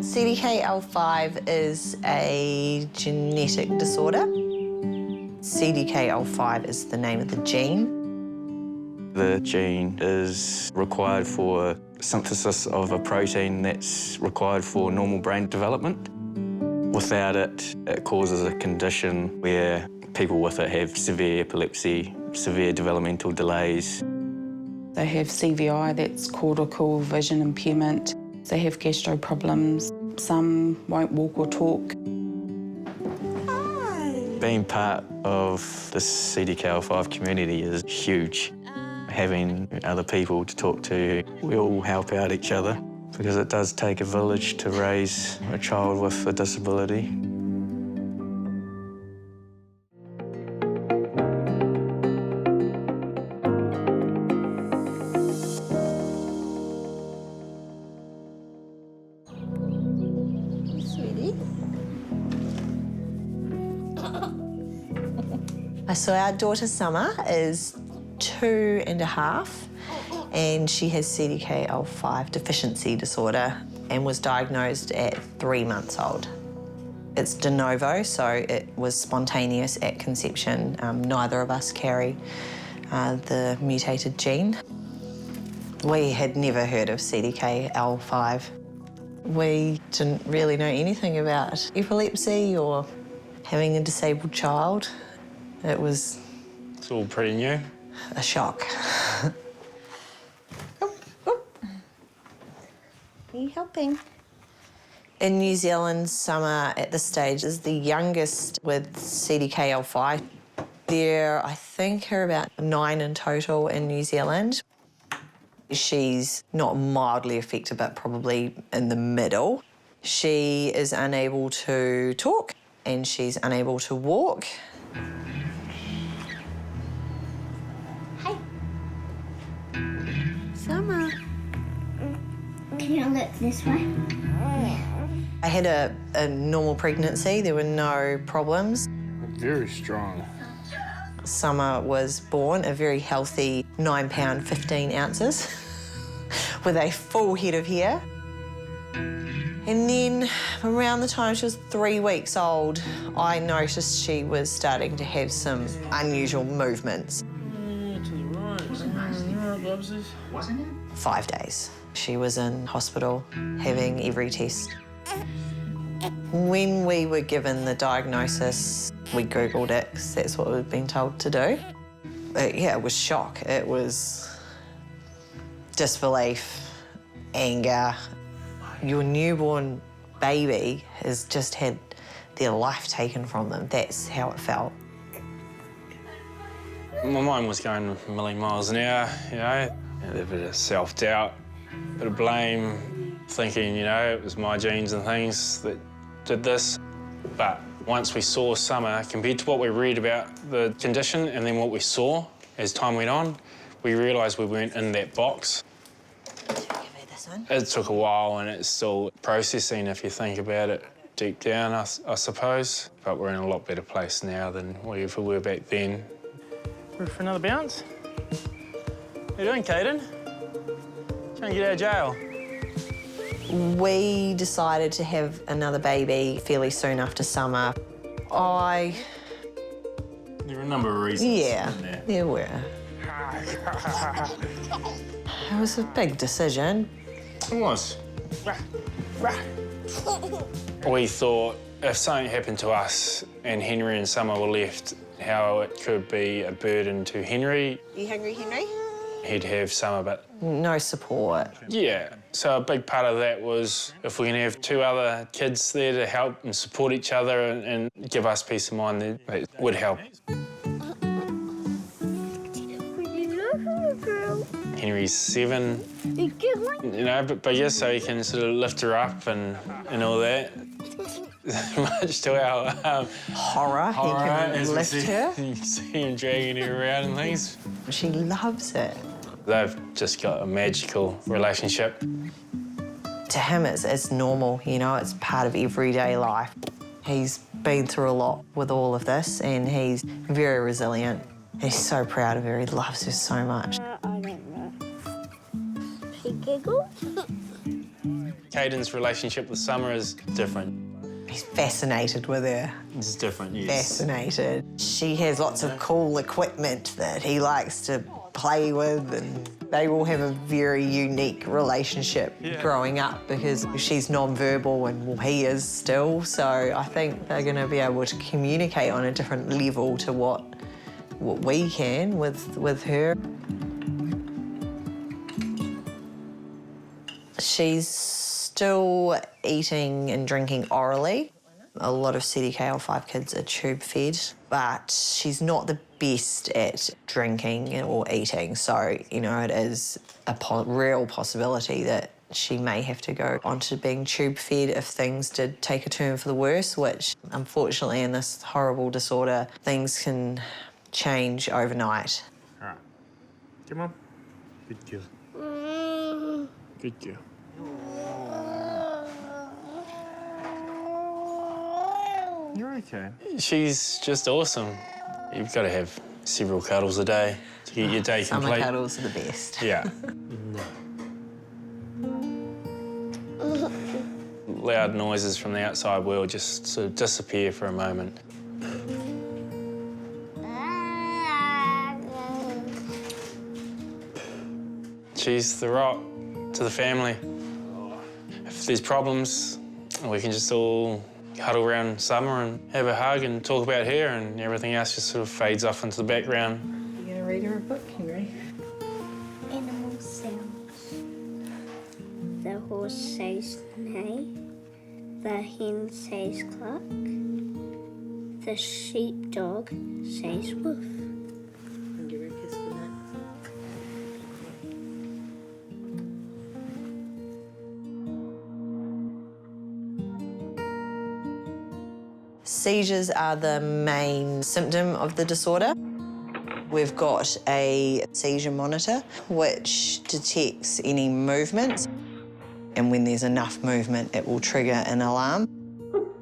CDKL5 is a genetic disorder. CDKL5 is the name of the gene. The gene is required for synthesis of a protein that's required for normal brain development. Without it, it causes a condition where people with it have severe epilepsy, severe developmental delays. They have CVI, that's cortical vision impairment. They have gastro problems. Some won't walk or talk. Hi. Being part of the CDKL5 community is huge. Having other people to talk to, we all help out each other because it does take a village to raise a child with a disability. So our daughter Summer is 2.5 and she has CDKL5 deficiency disorder and was diagnosed at 3 months old. It's de novo, so it was spontaneous at conception. Neither of us carry the mutated gene. We had never heard of CDKL5. We didn't really know anything about epilepsy or having a disabled child. It's all pretty new. A shock. Are you helping? In New Zealand, Summer at this stage is the youngest with CDKL5. There, I think, are about 9 in total in New Zealand. She's not mildly affected, but probably in the middle. She is unable to talk and she's unable to walk. Summer. Can you look this way? I had a normal pregnancy. There were no problems. Very strong. Summer was born a very healthy 9 pound 15 ounces with a full head of hair. And then around the time she was 3 weeks old, I noticed she was starting to have some unusual movements. To the right. Wasn't it? 5 days. She was in hospital having every test. When we were given the diagnosis, we Googled it, 'cause that's what we'd been told to do. Yeah, it was shock. It was disbelief, anger. Your newborn baby has just had their life taken from them. That's how it felt. My mind was going a million miles an hour, you know. A bit of self-doubt, a bit of blame, thinking, you know, it was my genes and things that did this. But once we saw Summer, compared to what we read about the condition and then what we saw as time went on, we realised we weren't in that box. It took a while and it's still processing if you think about it deep down, I suppose. But we're in a lot better place now than we ever were back then. Ready for another bounce? How you doing, Caden? Trying to get out of jail. We decided to have another baby fairly soon after Summer. There were a number of reasons. Yeah, there were. It was a big decision. It was. We thought if something happened to us and Henry and Summer were left, how it could be a burden to Henry. Are you hungry, Henry? He'd have Summer, but... No support. Yeah, so a big part of that was if we can have 2 other kids there to help and support each other and give us peace of mind, then it would help. Henry's 7, you know, but yeah, so he can sort of lift her up and all that. Much to our horror, he can lift her. You can see him dragging her around and things. She loves it. They've just got a magical relationship. To him, it's normal, you know, it's part of everyday life. He's been through a lot with all of this and he's very resilient. He's so proud of her, he loves her so much. She giggled. Caden's relationship with Summer is different. He's fascinated with her. It's different, yes. Fascinated. She has lots of cool equipment that he likes to play with, and they will have a very unique relationship growing up because she's non-verbal and well, he is still. So I think they're going to be able to communicate on a different level to what we can with her. She's still eating and drinking orally. A lot of CDKL5 kids are tube fed, but she's not the best at drinking or eating. So, you know, it is a real possibility that she may have to go on to being tube fed if things did take a turn for the worse, which unfortunately in this horrible disorder, things can change overnight. All right. Come on. Good girl. Good girl. You're okay. She's just awesome. You've got to have several cuddles a day to get your day complete. Summer cuddles are the best. Yeah. Loud noises from the outside world just sort of disappear for a moment. She's the rock to the family. If there's problems, we can just all huddle around Summer and have a hug and talk about her, and everything else just sort of fades off into the background. You gonna read her a book, Henry? Animal sounds. The horse says neigh. The hen says cluck. The sheepdog says woof. And give her a kiss for that. Seizures are the main symptom of the disorder. We've got a seizure monitor which detects any movement, and when there's enough movement it will trigger an alarm.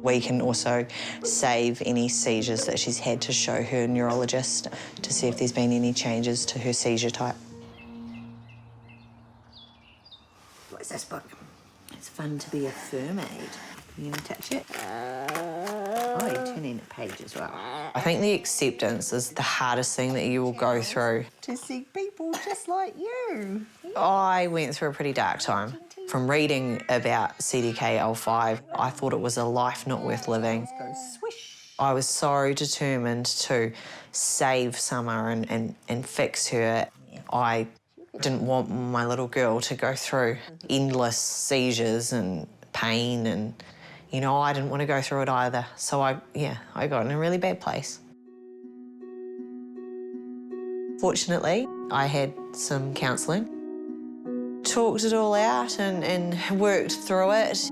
We can also save any seizures that she's had to show her neurologist to see if there's been any changes to her seizure type. What's this book? It's fun to be a fur maid. You gonna touch it? Oh, you're turning the page as well. I think the acceptance is the hardest thing that you will go through. To see people just like you. I went through a pretty dark time. From reading about CDKL5, I thought it was a life not worth living. Go swish. I was so determined to save Summer and fix her. I didn't want my little girl to go through endless seizures and pain, and, you know, I didn't want to go through it either. So I got in a really bad place. Fortunately, I had some counselling. Talked it all out and worked through it.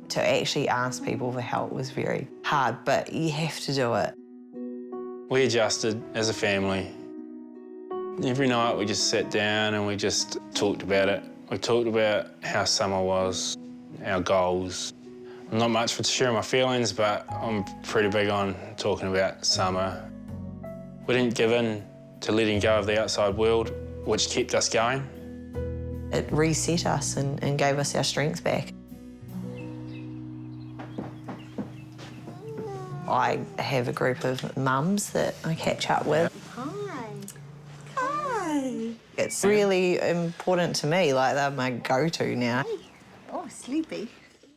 To actually ask people for help was very hard, but you have to do it. We adjusted as a family. Every night we just sat down and we just talked about it. We talked about how Summer was, our goals. I'm not much for sharing my feelings, but I'm pretty big on talking about Summer. We didn't give in to letting go of the outside world, which kept us going. It reset us and gave us our strength back. I have a group of mums that I catch up with. Hi. It's really important to me, like they're my go-to now. Oh, sleepy.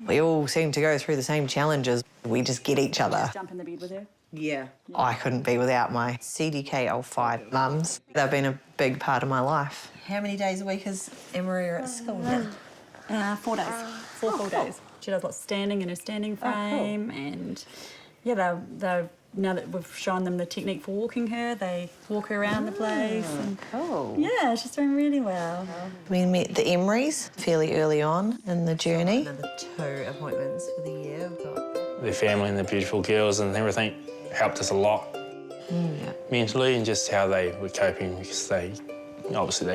We all seem to go through the same challenges. We just get each other. Jump in the bed with her. Yeah. I couldn't be without my CDKL5 mums. They've been a big part of my life. How many days a week is Emery at school now? 4 days. Four full days. She does lots of standing in her standing frame, and yeah, they're now that we've shown them the technique for walking her, they walk her around the place. And Cool. yeah, she's doing really well. We met the Emerys fairly early on in the journey. Another 2 appointments for the year. We've got The family and the beautiful girls and everything helped us a lot mentally, and just how they were coping, because they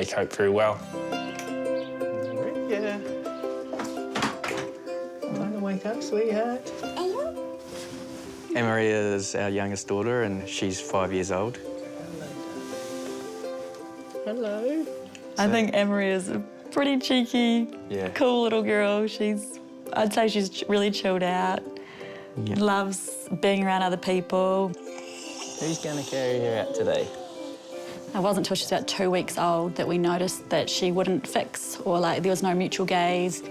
cope very well. Yeah. Time to wake up, sweetheart. Emery is our youngest daughter, and she's 5 years old. Hello. I think Emery is a pretty cheeky, Yeah. cool little girl. I'd say she's really chilled out, Yeah. loves being around other people. Who's going to carry her out today? It wasn't until she was about 2 weeks old that we noticed that she wouldn't fix, or like there was no mutual gaze.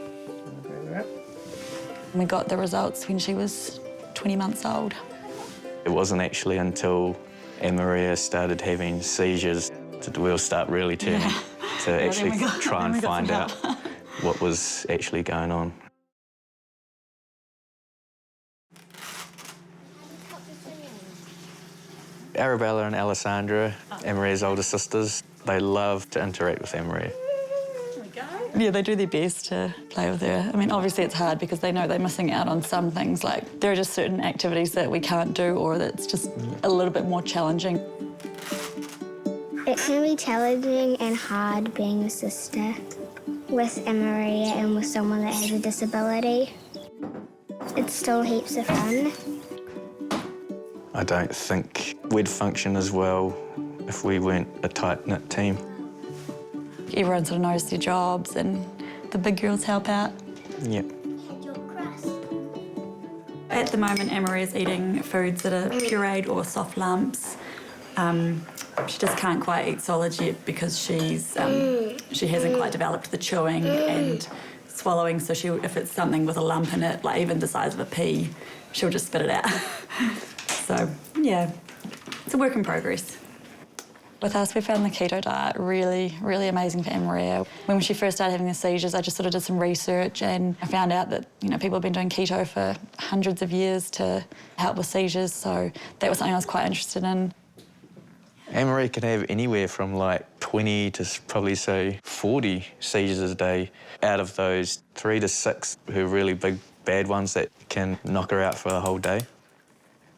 We got the results when she was 20 months old. It wasn't actually until Maria started having seizures that the wheels start really turning to actually try and find out what was actually going on. Arabella and Alessandra, Maria's older sisters, they love to interact with Maria. Yeah, they do their best to play with her. I mean, obviously it's hard because they know they're missing out on some things. Like, there are just certain activities that we can't do or that's just a little bit more challenging. It can be challenging and hard being a sister with Maria and with someone that has a disability. It's still heaps of fun. I don't think we'd function as well if we weren't a tight-knit team. Everyone sort of knows their jobs and the big girls help out. Yeah. At the moment, Maria's eating foods that are pureed or soft lumps. She just can't quite eat solids yet because she hasn't quite developed the chewing and swallowing, so if it's something with a lump in it, like even the size of a pea, she'll just spit it out. So, yeah, it's a work in progress. With us, we found the keto diet really, really amazing for Maria. When she first started having the seizures, I just sort of did some research and I found out that, people have been doing keto for hundreds of years to help with seizures, so that was something I was quite interested in. Maria can have anywhere from like 20 to probably say 40 seizures a day. Out of those, 3 to 6 who are really big, bad ones that can knock her out for a whole day.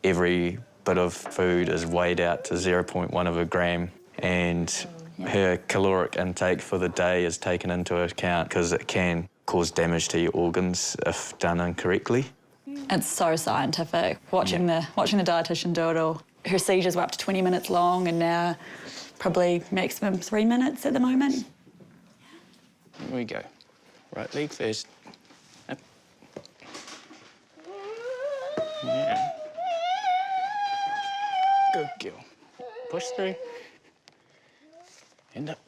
Every bit of food is weighed out to 0.1 of a gram, and her caloric intake for the day is taken into account because it can cause damage to your organs if done incorrectly. It's so scientific, watching the dietitian do it all. Her seizures were up to 20 minutes long and now probably maximum 3 minutes at the moment. Here we go. Right leg first. Up. Yeah. Good girl. Push through. End up.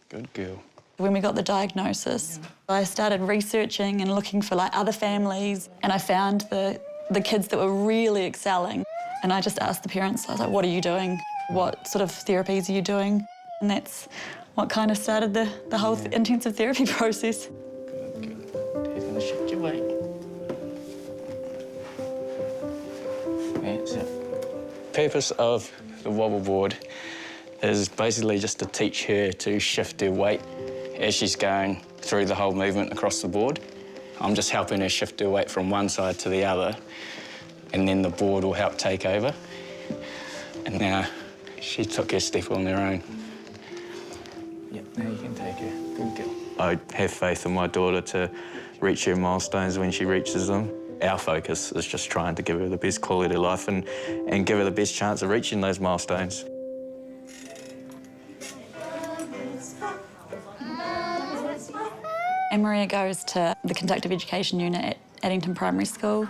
Good girl. When we got the diagnosis, I started researching and looking for other families, and I found the kids that were really excelling. And I just asked the parents, I was like, what are you doing? What sort of therapies are you doing? And that's what kind of started the whole intensive therapy process. Good, good. He's gonna shift your weight. That's it. Purpose of the wobble board is basically just to teach her to shift her weight as she's going through the whole movement across the board. I'm just helping her shift her weight from one side to the other, and then the board will help take over. And now she took her step on her own. Yep, now you can take her. Good girl. I have faith in my daughter to reach her milestones when she reaches them. Our focus is just trying to give her the best quality of life and give her the best chance of reaching those milestones. Maria goes to the conductive education unit at Addington Primary School.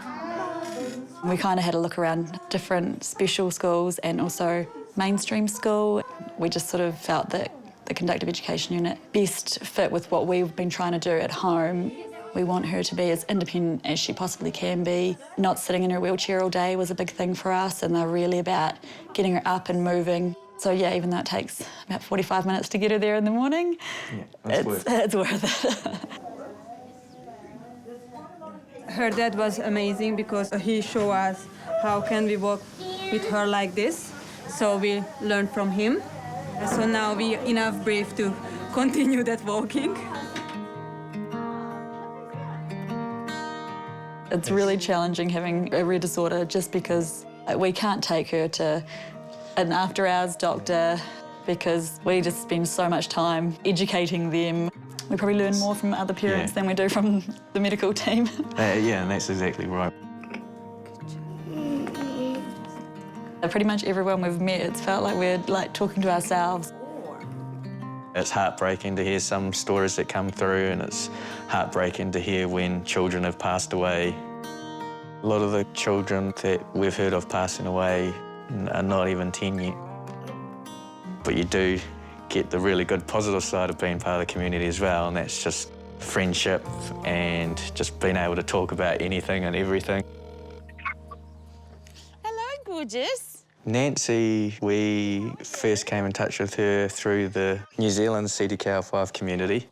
We kind of had a look around different special schools and also mainstream school. We just sort of felt that the conductive education unit best fit with what we've been trying to do at home. We want her to be as independent as she possibly can be. Not sitting in her wheelchair all day was a big thing for us, and they're really about getting her up and moving. So yeah, even though it takes about 45 minutes to get her there in the morning, it's worth it. Her dad was amazing because he showed us how can we walk with her like this. So we learned from him. So now we enough brave to continue that walking. It's really challenging having a rare disorder just because we can't take her to an after-hours doctor because we just spend so much time educating them. We probably learn more from other parents than we do from the medical team. Yeah, and that's exactly right. Pretty much everyone we've met, it's felt like we're talking to ourselves. It's heartbreaking to hear some stories that come through, and it's heartbreaking to hear when children have passed away. A lot of the children that we've heard of passing away are not even 10 yet. But you do get the really good positive side of being part of the community as well, and that's just friendship and just being able to talk about anything and everything. Hello, gorgeous. Nancy, we first came in touch with her through the New Zealand CDKL5 community.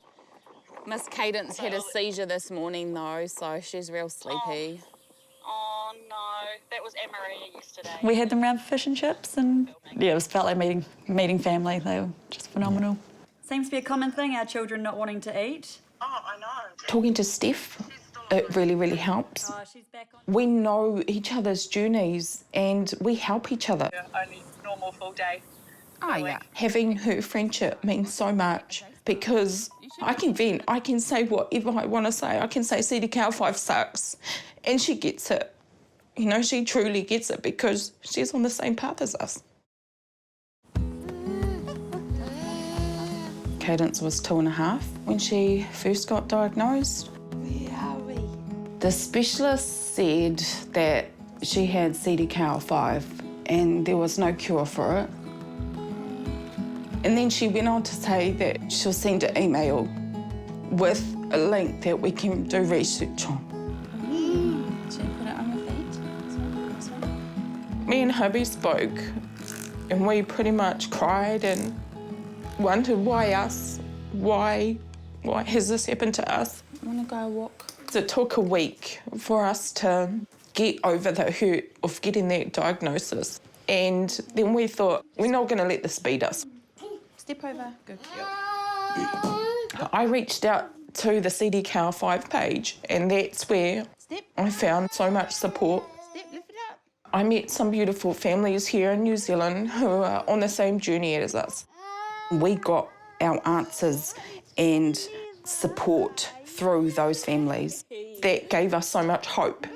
Miss Cadence had a seizure this morning, though, so she's real sleepy. Oh, no. That was Anne-Marie yesterday. We had them around for fish and chips, and yeah, it was felt like meeting family. They were just phenomenal. Seems to be a common thing, our children not wanting to eat. Oh, I know. Talking to Steph, it really, really helps. Oh, she's back on. We know each other's journeys and we help each other. Only normal full day. Oh, yeah. Having her friendship means so much because I can vent, I can say whatever I want to say. I can say CDKL5 sucks, and she gets it. You know, she truly gets it because she's on the same path as us. Cadence was 2.5 when she first got diagnosed. The specialist said that she had CDKL5 and there was no cure for it. And then she went on to say that she'll send an email with a link that we can do research on. Should I put it on your feet? Me and hubby spoke and we pretty much cried and wondered why us? Why has this happened to us? Want to go walk? It took a week for us to get over the hurt of getting that diagnosis. And then we thought, we're not going to let this beat us. Step over. Good girl. I reached out to the CDKL5 page, and that's where I found so much support. Lift it up. I met some beautiful families here in New Zealand who are on the same journey as us. We got our answers and support through those families. That gave us so much hope.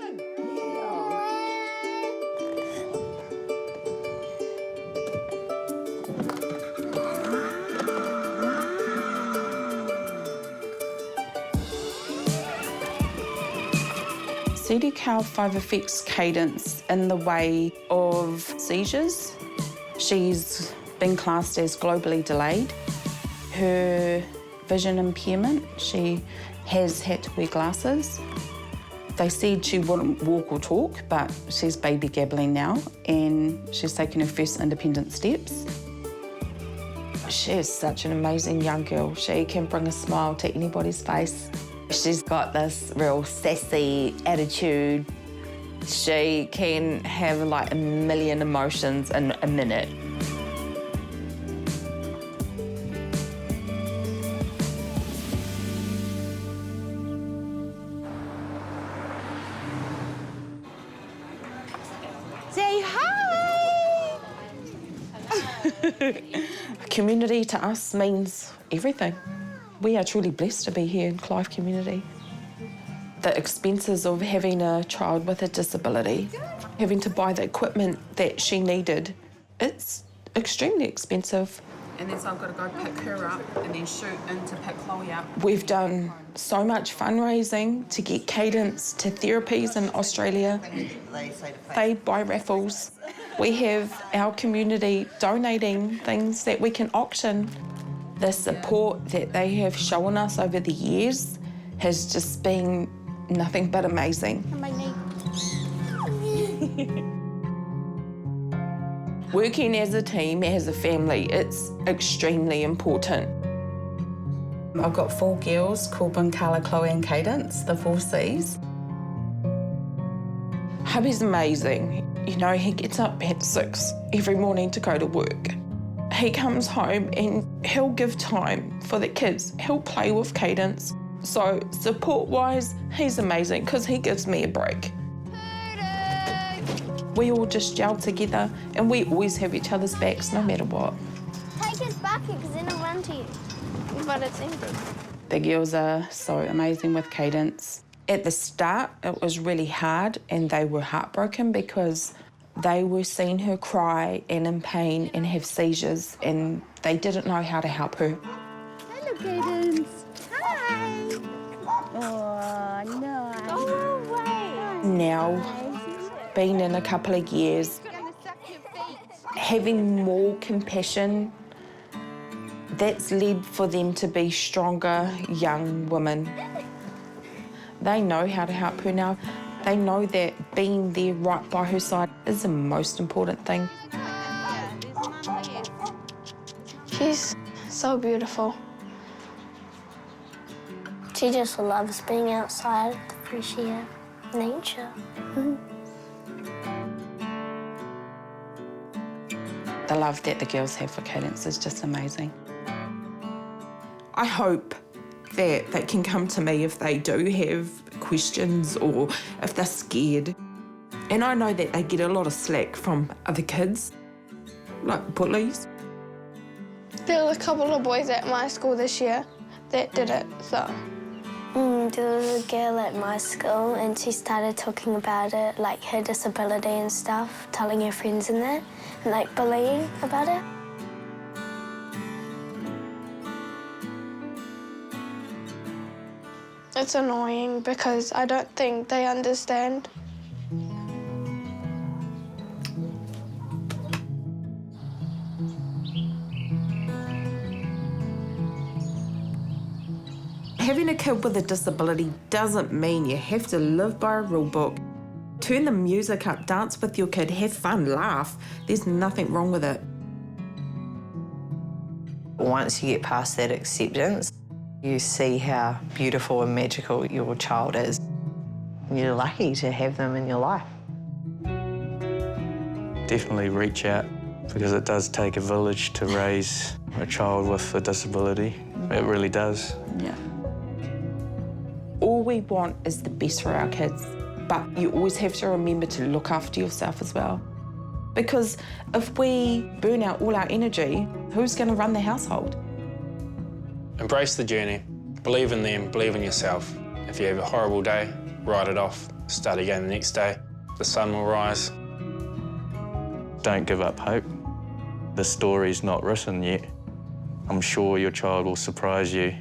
CDKL5 affects Cadence in the way of seizures. She's been classed as globally delayed. Her vision impairment, she has had to wear glasses. They said she wouldn't walk or talk, but she's baby gabbling now and she's taken her first independent steps. She's such an amazing young girl. She can bring a smile to anybody's face. She's got this real sassy attitude. She can have like a million emotions in a minute. Say hi! Community to us means everything. We are truly blessed to be here in Clive community. The expenses of having a child with a disability, having to buy the equipment that she needed, it's extremely expensive. And then so I've got to go pick her up and then shoot in to pick Chloe up. We've done so much fundraising to get Cadence to therapies in Australia. They buy raffles. We have our community donating things that we can auction. The support that they have shown us over the years has just been nothing but amazing. Working as a team, as a family, it's extremely important. I've got 4 girls, Corbin, Carla, Chloe and Cadence, the 4 Cs. Hubby's amazing. You know, he gets up at 6 every morning to go to work. He comes home and he'll give time for the kids. He'll play with Cadence. So support-wise, he's amazing because he gives me a break. We all just gel together and we always have each other's backs no matter what. Take his bucket because then it'll run to you. But it's empty. The girls are so amazing with Cadence. At the start, it was really hard and they were heartbroken because they were seeing her cry and in pain and have seizures and they didn't know how to help her. Cadence. Hi. Oh, no. Go away. Now, been in a couple of years, having more compassion, that's led for them to be stronger young women. They know how to help her now. They know that being there right by her side is the most important thing. She's so beautiful. She just loves being outside, the fresh air, nature. The love that the girls have for Cadence is just amazing. I hope that they can come to me if they do have questions or if they're scared. And I know that they get a lot of slack from other kids, like bullies. There were a couple of boys at my school this year that did it, so. There was a girl at my school and she started talking about it, like her disability and stuff, telling her friends and that, and like bullying about it. It's annoying because I don't think they understand. Having a kid with a disability doesn't mean you have to live by a rule book. Turn the music up, dance with your kid, have fun, laugh. There's nothing wrong with it. Once you get past that acceptance, you see how beautiful and magical your child is. You're lucky to have them in your life. Definitely reach out, because it does take a village to raise a child with a disability. It really does. Yeah. All we want is the best for our kids, but you always have to remember to look after yourself as well. Because if we burn out all our energy, who's going to run the household? Embrace the journey. Believe in them, believe in yourself. If you have a horrible day, write it off. Start again the next day. The sun will rise. Don't give up hope. The story's not written yet. I'm sure your child will surprise you.